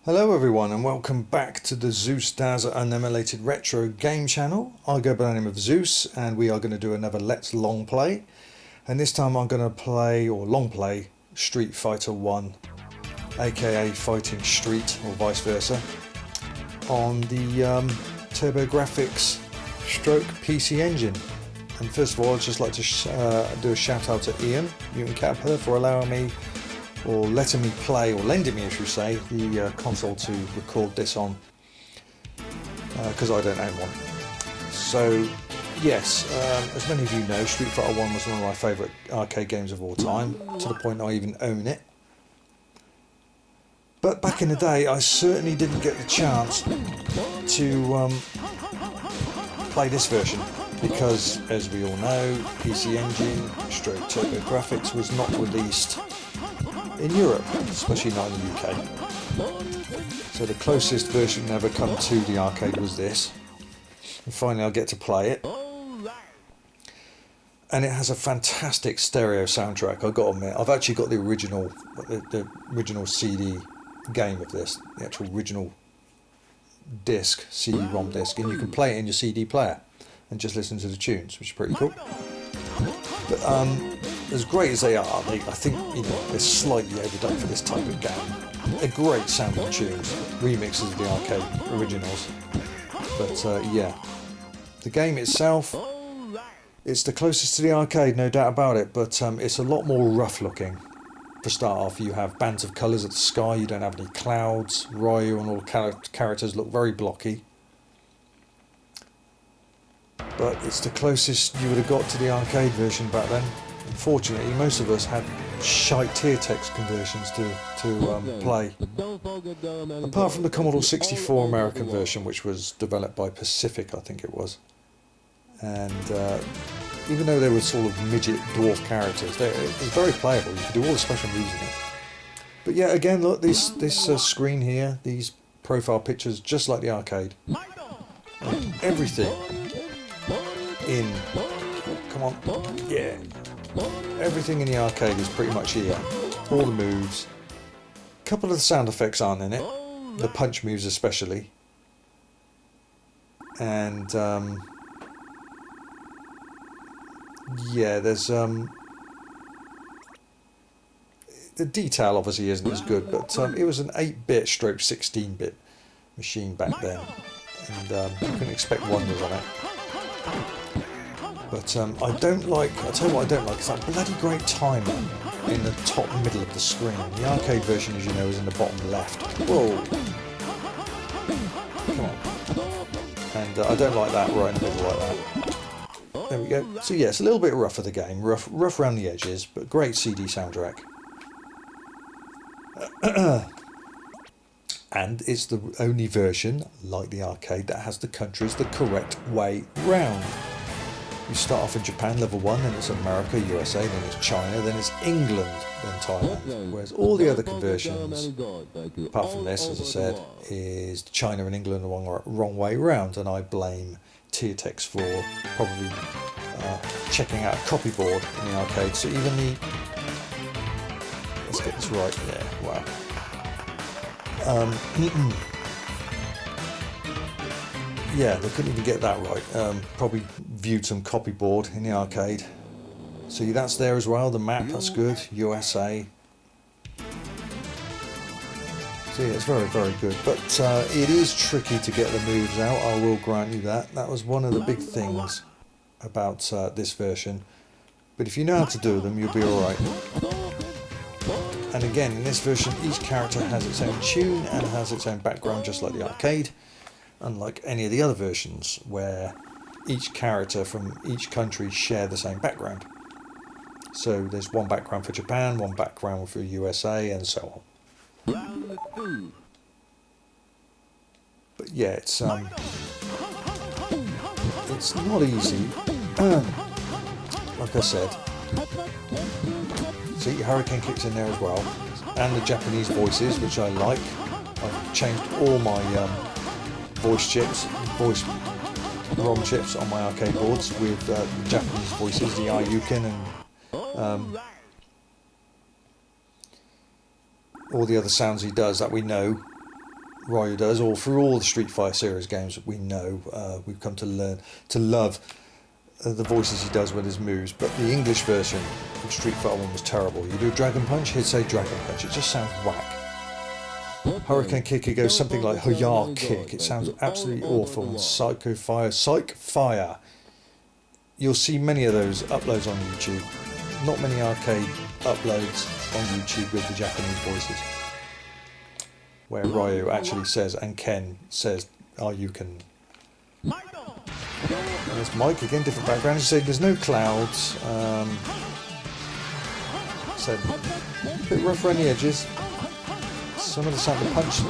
Hello everyone and welcome back to the Zeusdaz Unemulated Retro Game Channel. I go by the name of Zeus and we are going to do another Let's Long Play. And this time I'm going to play, or long play, Street Fighter 1, aka Fighting Street or vice versa, on the Turbografx stroke PC engine. And first of all I'd just like to do a shout out to Ian, Mutant Caterpillar, for allowing me, or letting me play, or lending me, I should say, the console to record this on, because I don't own one. So, yes, as many of you know, Street Fighter 1 was one of my favourite arcade games of all time, to the point I even own it. But back in the day, I certainly didn't get the chance to play this version, because, as we all know, PC Engine, stroke Turbografx was not released in Europe, especially not in the UK. So the closest version ever come to the arcade was this, and finally I get to play it. And it has a fantastic stereo soundtrack, I've got to admit. I've actually got the original CD game of this, the actual original disc, CD-ROM disc, and you can play it in your CD player and just listen to the tunes, which is pretty cool. But as great as they are, I think, you know, they're slightly overdone for this type of game. They're great sounding tunes, remixes of the arcade originals. But yeah, the game itself, it's the closest to the arcade, no doubt about it, but it's a lot more rough looking. To start off, you have bands of colours at the sky, you don't have any clouds, Ryu and all the characters look very blocky. But it's the closest you would have got to the arcade version back then. Unfortunately, most of us had shite tier text conversions to play. Apart from the Commodore 64 American version, which was developed by Pacific, I think it was. And even though they were sort of midget dwarf characters, it was very playable. You could do all the special moves in it. But yeah, again, look, this screen here, these profile pictures, just like the arcade. And everything in, come on, yeah. Everything in the arcade is pretty much here. All the moves. A couple of the sound effects aren't in it. The punch moves especially. And yeah, there's the detail obviously isn't as good, but it was an 8-bit stroke 16-bit machine back then, and you couldn't expect wonders on it. But I don't like, I'll tell you what I don't like, it's that bloody great timer in the top middle of the screen. The arcade version, as you know, is in the bottom left. Whoa! Come on. And I don't like that right in the middle like that. There we go. So yeah, it's a little bit rough of the game, rough around the edges, but great CD soundtrack. And it's the only version, like the arcade, that has the countries the correct way round. You start off in Japan, level 1, then it's America, USA, then it's China, then it's England, then Thailand. Whereas all the other conversions, apart from this, as I said, is China and England the wrong way round. And I blame Tiertex for probably checking out a copy board in the arcade. So even the, let's get this right, yeah, wow. Yeah, they couldn't even get that right. Probably viewed some copy board in the arcade. So that's there as well, the map, that's good, USA. So yeah, it's very, very good. But it is tricky to get the moves out, I will grant you that. That was one of the big things about this version. But if you know how to do them, you'll be alright. And again, in this version, each character has its own tune and has its own background, just like the arcade. Unlike any of the other versions, where each character from each country share the same background. So there's one background for Japan, one background for USA, and so on. But yeah, it's not easy. Like I said. See, Hurricane kicks in there as well, and the Japanese voices, which I like. I've changed all my voice ROM chips on my arcade boards with Japanese voices, the Ayukin and all the other sounds he does that we know. Ryu does, or through all the Street Fighter series games that we know, we've come to learn to love the voices he does with his moves. But the English version of Street Fighter 1 was terrible. You do a Dragon Punch, he'd say Dragon Punch. It just sounds whack. Hurricane Kick, he goes something like Hoya Kick. It sounds absolutely awful. And Psycho Fire, Psych Fire. You'll see many of those uploads on YouTube. Not many arcade uploads on YouTube with the Japanese voices, where Ryu actually says, and Ken says, "Oh, you can." There's Mike again, different background. As I say, there's no clouds. So a bit rough around the edges. Some of the sound, the punch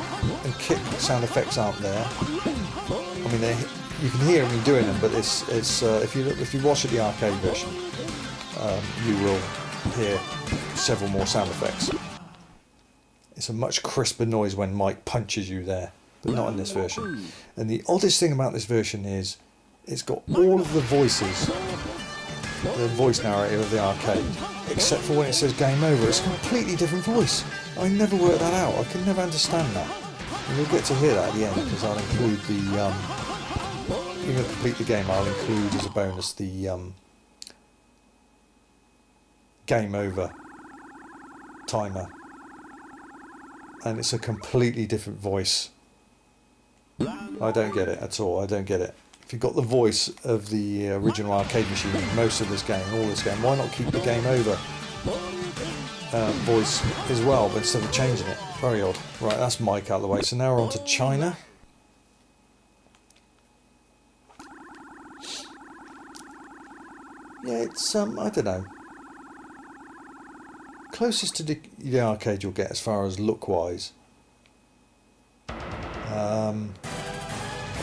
and kick sound effects aren't there. I mean, you can hear me doing them, but it's if you watch the arcade version, you will hear several more sound effects. It's a much crisper noise when Mike punches you there, but not in this version. And the oddest thing about this version is it's got all of the voices, the voice narrator of the arcade, except for when it says game over. It's a completely different voice. I never worked that out. I can never understand that. And you'll get to hear that at the end, because I'll include the, you're going to complete the game, I'll include as a bonus the game over timer. And it's a completely different voice. I don't get it at all. I don't get it. If you've got the voice of the original arcade machine in most of this game, all this game, why not keep the game over voice as well, but instead of changing it? Very odd. Right, that's Mike out of the way. So now we're on to China. Yeah, it's I don't know. Closest to the arcade you'll get as far as look-wise.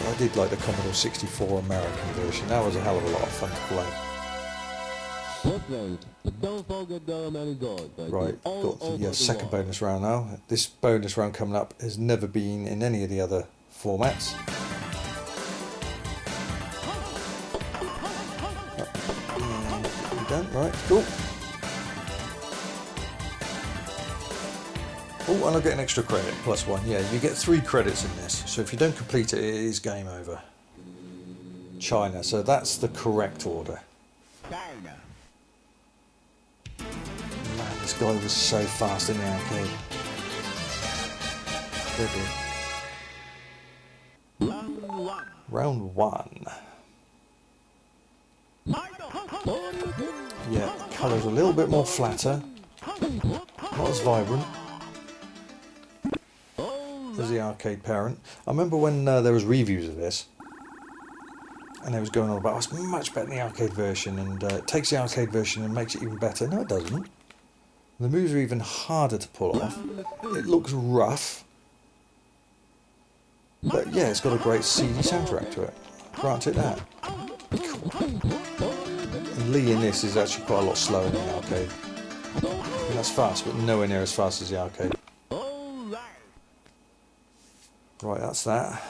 I did like the Commodore 64 American version. That was a hell of a lot of fun to play. Right, got the second bonus round now. This bonus round coming up has never been in any of the other formats. Done, right, cool. Oh, and I'll get an extra credit, +1. Yeah, you get 3 credits in this. So if you don't complete it, it is game over. China, so that's the correct order. Man, this guy was so fast in the arcade. Round one. Yeah, colours a little bit more flatter. Not as vibrant as the arcade parent. I remember when there was reviews of this, and they was going on about, oh, it's much better than the arcade version, and it takes the arcade version and makes it even better. No, it doesn't. The moves are even harder to pull off. It looks rough, but yeah, it's got a great CD soundtrack to it. Grant it that. And Lee in this is actually quite a lot slower than the arcade. I mean, that's fast, but nowhere near as fast as the arcade. Right, that's that.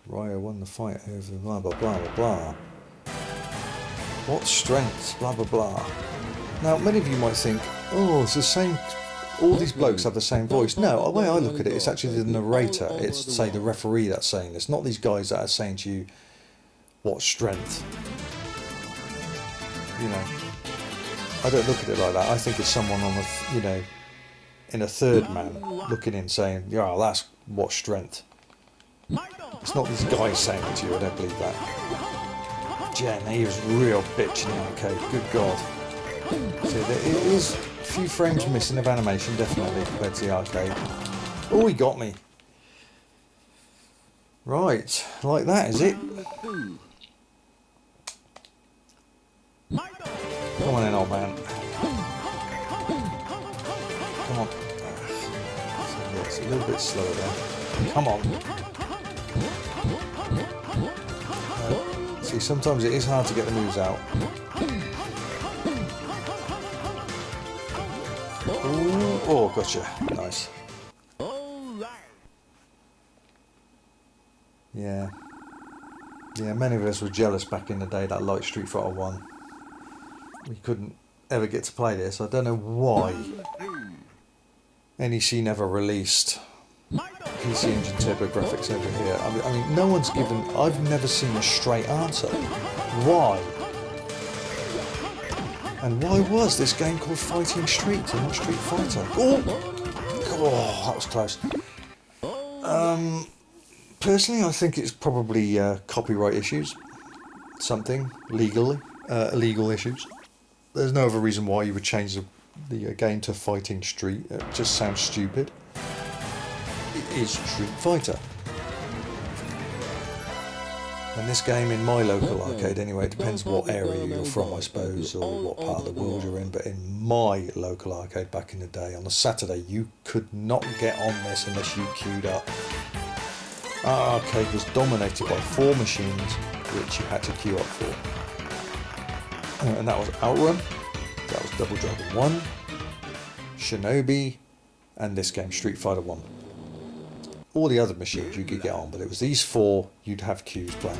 Ryo won the fight over blah blah blah blah blah. What strength, blah blah blah. Now, many of you might think, oh, it's the same, all these blokes have the same voice. No, the way I look at it, it's actually the narrator, it's, say, the referee that's saying this, not these guys that are saying to you, what strength. You know, I don't look at it like that. I think it's someone on a, you know, in a third man looking in saying, yeah, that's what strength. It's not these guys saying it to you, I don't believe that. Jen, he was a real bitch in the arcade, good God. So there is a few frames missing of animation, definitely, compared to the arcade. Oh, he got me. Right, like that, is it? Come on in, old man. Come on. Yeah, it's a little bit slower there. Come on. See, sometimes it is hard to get the moves out. Ooh, oh, gotcha. Nice. Yeah. Yeah, many of us were jealous back in the day that liked Street Fighter 1. we couldn't ever get to play this. I don't know why NEC never released PC Engine Turbografx over here. I mean, no one's given... I've never seen a straight answer. Why? And why was this game called Fighting Street and not Street Fighter? Oh, that was close. Personally, I think it's probably copyright issues. Something. Illegal issues. There's no other reason why you would change the game to Fighting Street. It just sounds stupid. It is Street Fighter. And this game in my local arcade anyway, it depends what area you're from I suppose, or what part of the world you're in, but in my local arcade back in the day, on a Saturday you could not get on this unless you queued up. Our arcade was dominated by 4 machines which you had to queue up for. And that was Outrun, that was Double Dragon 1, Shinobi, and this game, Street Fighter 1. All the other machines you could get on, but it was these 4 you'd have queues playing.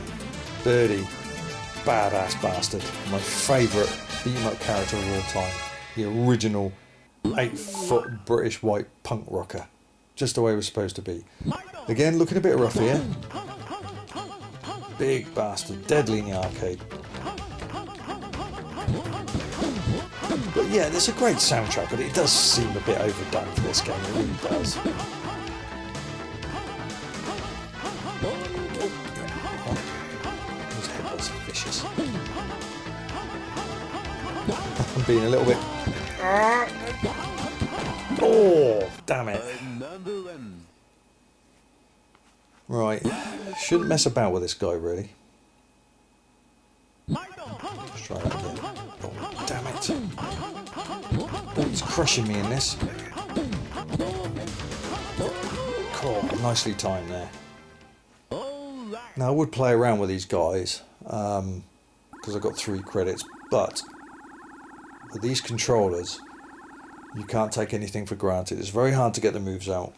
Birdie, badass bastard, my favourite beat-em-up character of all time. The original 8-foot British white punk rocker. Just the way it was supposed to be. Again, looking a bit rough here. Big bastard, deadly in the arcade. But yeah, there's a great soundtrack, but it does seem a bit overdone for this game, it really does. His headbutt's vicious. I'm being a little bit... Oh, damn it. Right, shouldn't mess about with this guy, really. Let's try that again. Oh, damn it. Oh, he's crushing me in this. Cool, nicely timed there. Now, I would play around with these guys, because I got 3 credits, but with these controllers, you can't take anything for granted. It's very hard to get the moves out.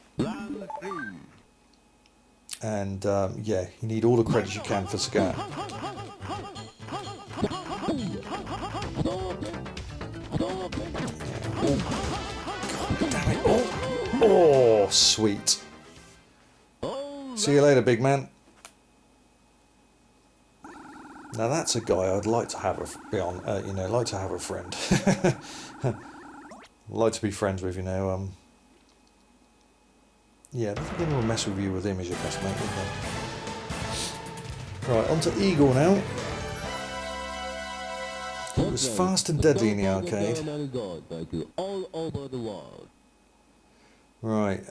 And yeah, you need all the credits you can for Sagat. Oh, God damn it. Oh, sweet. See you later, big man. Now that's a guy I'd like to have a like to have a friend. Like to be friends with, Yeah, I don't think anyone will mess with you with him as your best mate, would they? Right, on to Eagle now. It was fast and deadly in the arcade. Right,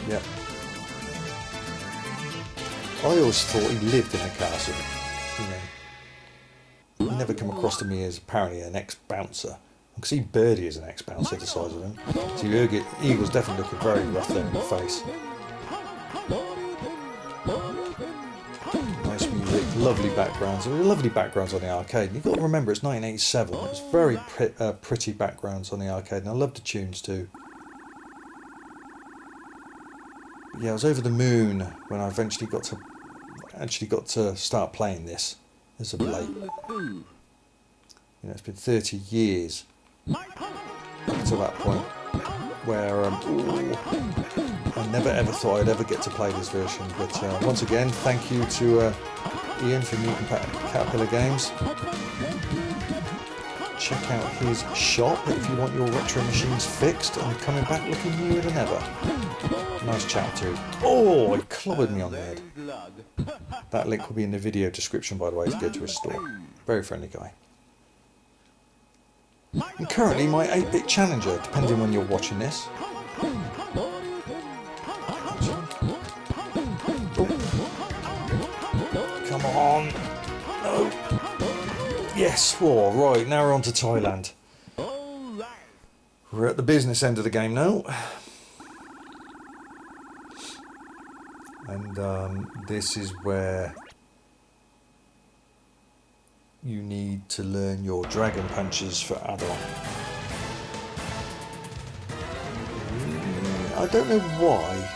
yep. I always thought he lived in the castle, He never come across to me as apparently an ex-bouncer. I can see Birdie as an ex-bouncer the size of him. So Eagle's definitely looking very rough there in the face. Nice music, lovely backgrounds. There were lovely backgrounds on the arcade. And you've got to remember it's 1987. It was very pretty backgrounds on the arcade, and I loved the tunes too. Yeah, I was over the moon when I eventually got to start playing this as of late. It's been 30 years to that point where I never ever thought I'd ever get to play this version, but once again thank you to Ian from Mutant Caterpillar Games. Check out his shop if you want your retro machines fixed and coming back looking newer than ever. Nice chat too. Oh, he clobbered me on the head. That link will be in the video description, by the way, to go to his store. Very friendly guy. And currently my 8-bit challenger, depending when you're watching this. Oh. Come on. No. Yes. Oh, right, now we're on to Thailand. We're at the business end of the game now. And this is where you need to learn your dragon punches for add-on. I don't know why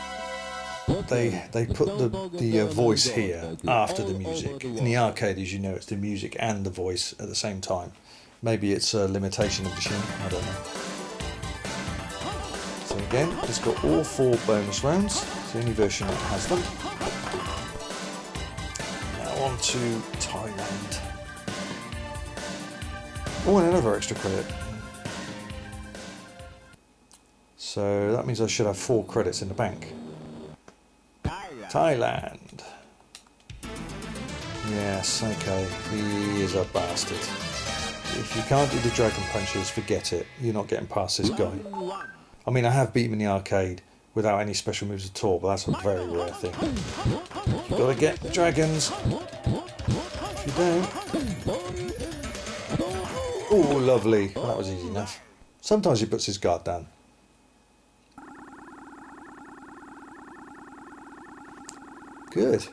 they put the voice here after the music. In the arcade, as you know, it's the music and the voice at the same time. Maybe it's a limitation of the machine, I don't know. So again, it's got all 4 bonus rounds. It's the only version that has them. Now on to Thailand. Oh, and another extra credit. So that means I should have 4 credits in the bank. Thailand. Yes, okay. He is a bastard. If you can't do the dragon punches, forget it. You're not getting past this guy. I mean, I have beat him in the arcade without any special moves at all, but that's a very rare thing. You've got to get the dragons. If you don't... Oh, lovely. Well, that was easy enough. Sometimes he puts his guard down. Good.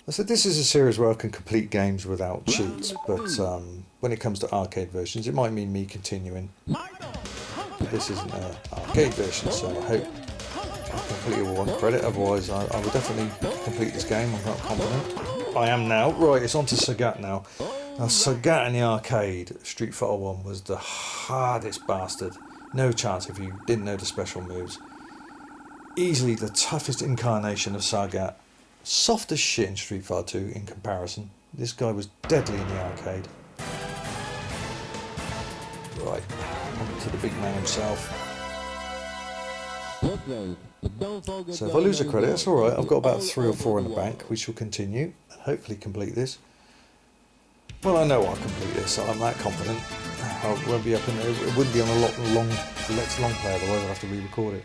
I said this is a series where I can complete games without cheats, but when it comes to arcade versions, it might mean me continuing. But this isn't an arcade version, so I hope I complete all 1 credit, otherwise I will definitely complete this game, I'm not confident. I am now. Right, it's on to Sagat now. Now Sagat in the arcade, Street Fighter 1, was the hardest bastard. No chance if you didn't know the special moves. Easily the toughest incarnation of Sagat. Soft as shit in Street Fighter 2 in comparison. This guy was deadly in the arcade. Right, on to the big man himself. So if I lose a credit, that's alright. I've got about 3 or 4 in the bank. We shall continue and hopefully complete this. Well, I know I'll complete this, so I'm that confident. I won't be up in there. It wouldn't be on a long play, otherwise I'll have to re-record it.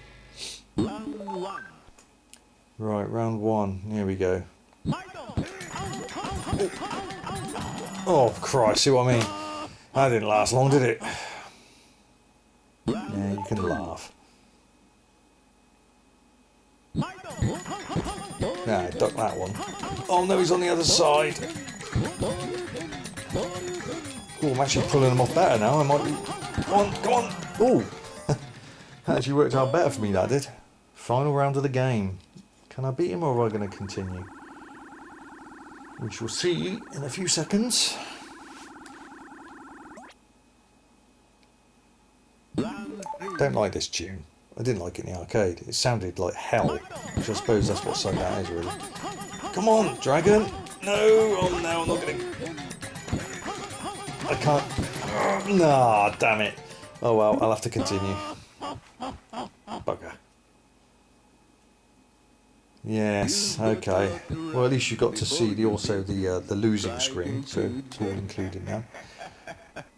Right, round 1. Here we go. Oh Christ! See what I mean? That didn't last long, did it? Yeah, you can laugh. Nah, duck that one. Oh no, he's on the other side. Oh, I'm actually pulling him off better now. I might be. Come on, come on. Oh, that actually worked out better for me. That did. Final round of the game. Can I beat him, or am I going to continue? We shall see in a few seconds. Don't like this tune. I didn't like it in the arcade. It sounded like hell, which I suppose that's what Sagat is really. Come on, dragon! No! Oh no, I'm not going to... I can't... Nah, damn it. Oh well, I'll have to continue. Bugger. Yes, okay. Well, at least you got to see the losing screen, so it's all included now.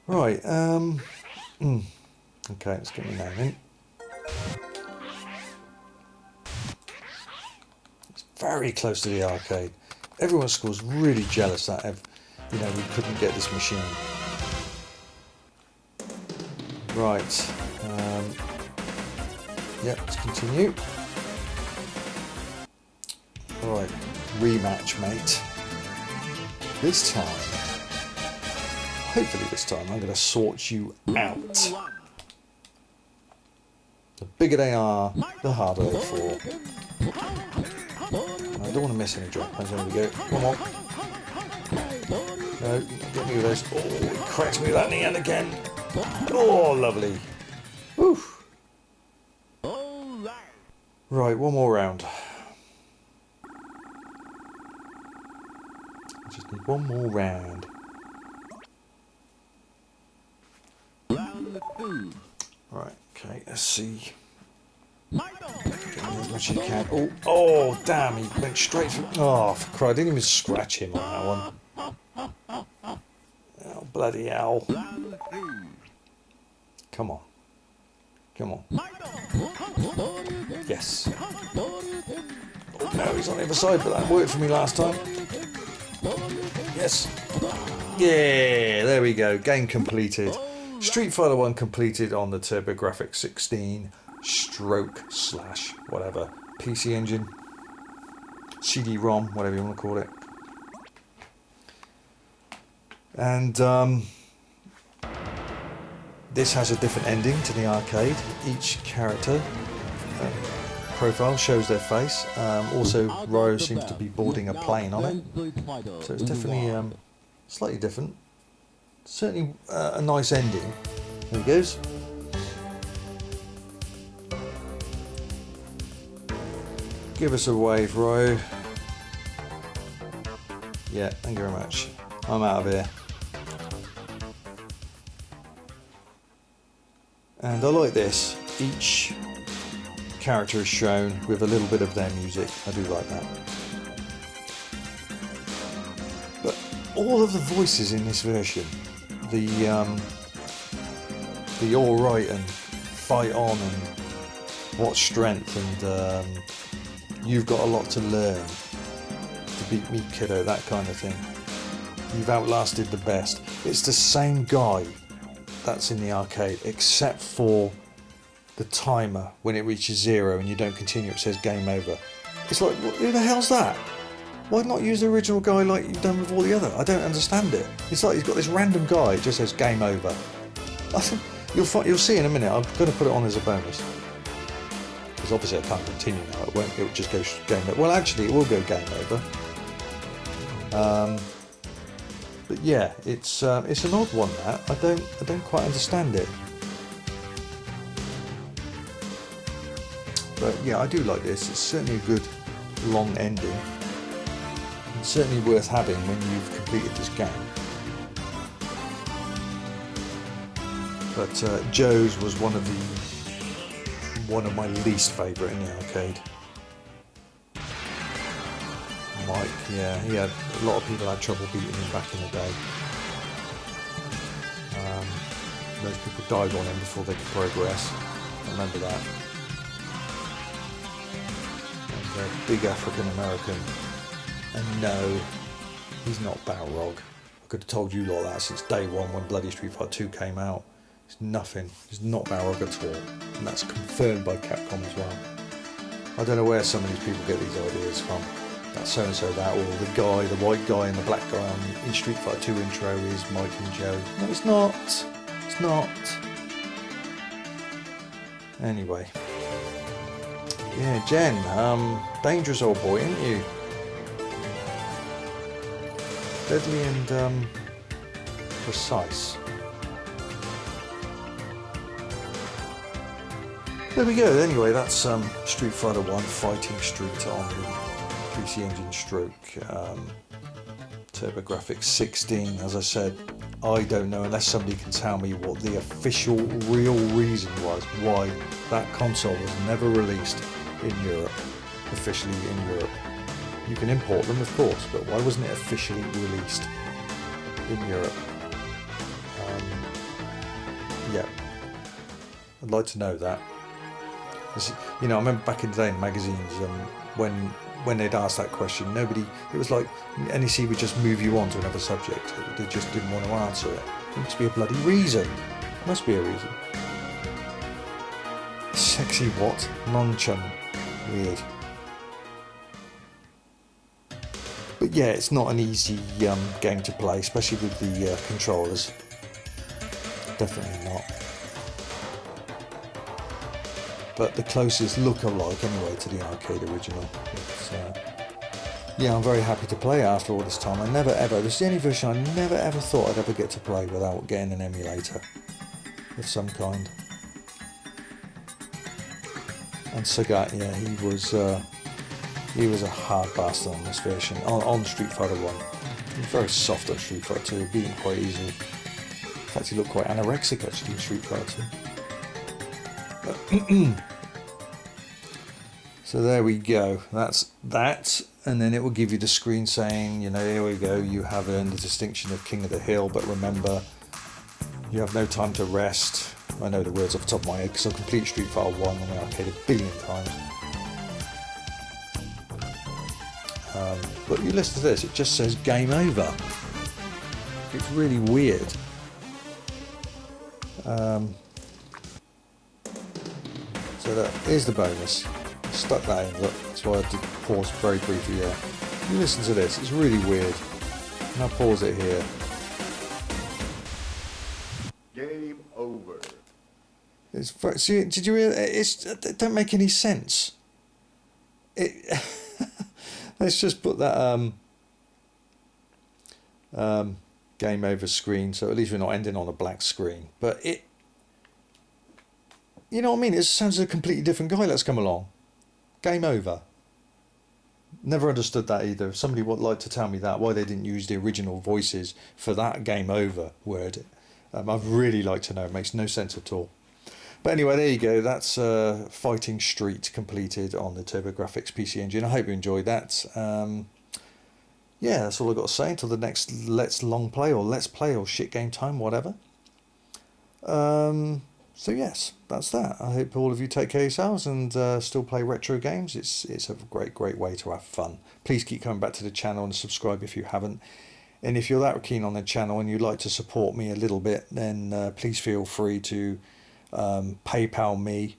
Right, okay, let's get my name in. It's very close to the arcade. Everyone at school's really jealous that we couldn't get this machine. Right. Yep, let's continue. Right, rematch, mate. This time, hopefully this time, I'm going to sort you out. The bigger they are, the harder they fall. I don't want to miss any drop. There we go. Come on. No, get me with those. Oh, he cracks me with that knee and again. Oh, lovely. Whew. Right, one more round. Just need one more round. Right, okay, let's see. Get as much as you can. Oh, damn, he went straight through. Oh, for Christ, I didn't even scratch him on that one. Oh, bloody hell. Come on. Come on. Yes. Oh, no, he's on the other side, but that worked for me last time. Yes. Yeah, there we go. Game completed. Street Fighter 1 completed on the Turbografx 16 / whatever. PC Engine. CD-ROM, whatever you want to call it. And this has a different ending to the arcade. Each character profile shows their face. Also, Ryo seems to be boarding a plane on it, so it's definitely slightly different. Certainly a nice ending. There he goes. Give us a wave, Ryo. Yeah, thank you very much. I'm out of here. And I like this. Each character is shown with a little bit of their music. I do like that. But all of the voices in this version, the alright and fight on and what strength and you've got a lot to learn to beat me, kiddo, that kind of thing. You've outlasted the best. It's the same guy that's in the arcade, except for the timer. When it reaches 0 and you don't continue, it says game over. It's like, who the hell's that? Why not use the original guy like you've done with all the other? I don't understand it. It's like he's got this random guy, it just says game over. You'll see in a minute. I'm going to put it on as a bonus, because obviously I can't continue now. It won't. It will just go game over. Well, actually, it will go game over. But yeah, it's an odd one. That I don't quite understand it. But yeah, I do like this. It's certainly a good long ending. It's certainly worth having when you've completed this game. But Joe's was one of my least favourite in the arcade. Mike, yeah, a lot of people had trouble beating him back in the day. Most people died on him before they could progress. I remember that. And a big African American. And no, he's not Balrog. I could have told you lot that since day one when bloody Street Fighter 2 came out. It's nothing. It's not Balrog at all. And that's confirmed by Capcom as well. I don't know where some of these people get these ideas from. That so-and-so that, or the guy, the white guy and the black guy in Street Fighter 2 intro is Mike and Joe. No, it's not. It's not. Anyway. Yeah, Jen, dangerous old boy, ain't you? Deadly and precise. There we go. Anyway, that's Street Fighter 1 Fighting Street on the PC Engine stroke Turbografx 16. As I said, I don't know, unless somebody can tell me what the official real reason was why that console was never released in Europe, officially in Europe. You can import them, of course, but why wasn't it officially released in Europe? Yeah, I'd like to know that. You know, I remember back in the day in magazines, when they'd ask that question, nobody, it was like NEC would just move you on to another subject. They just didn't want to answer it. There must be a bloody reason. There must be a reason. Sexy what? Non-chun. Weird. But yeah, it's not an easy game to play, especially with the controllers. Definitely not. But the closest look-alike anyway to the arcade original. Yeah, I'm very happy to play after all this time. I never ever, this is the only version I never ever thought I'd ever get to play without getting an emulator of some kind. And Sagat, yeah, he was a hard bastard on this version, on Street Fighter 1. He was very soft at Street Fighter 2, beat him quite easily. In fact, he looked quite anorexic actually in Street Fighter 2. So there we go, that's that, and then it will give you the screen saying, you know, here we go, you have earned the distinction of King of the Hill, but remember, you have no time to rest. I know the words off the top of my head because I've completed Street Fighter 1 on the arcade a billion times. But you listen to this, it just says game over. It's really weird. So here's the bonus. Stuck that in, look, that's why I did pause very briefly here. You listen to this, it's really weird. And I'll pause it here. Game over. See, did you realize, it don't make any sense. it let's just put that game over screen, so at least we're not ending on a black screen. But it, you know what I mean? It sounds like a completely different guy that's come along. Game over. Never understood that either. If somebody would like to tell me that, why they didn't use the original voices for that game over word, I'd really like to know. It makes no sense at all. But anyway, there you go. That's Fighting Street completed on the Turbografx PC Engine. I hope you enjoyed that. Yeah, that's all I've got to say until the next Let's Play or Shit Game Time, whatever. So yes, that's that. I hope all of you take care of yourselves and still play retro games. It's a great way to have fun. Please keep coming back to the channel and subscribe if you haven't. And if you're that keen on the channel and you'd like to support me a little bit, then please feel free to PayPal me,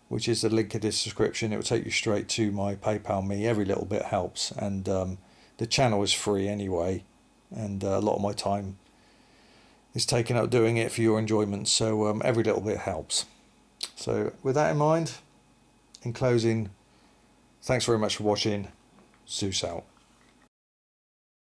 which is the link in the description. It will take you straight to my PayPal me. Every little bit helps, and the channel is free anyway, and a lot of my time is taken up doing it for your enjoyment, so every little bit helps. So with that in mind, in closing, thanks very much for watching. Zeus out.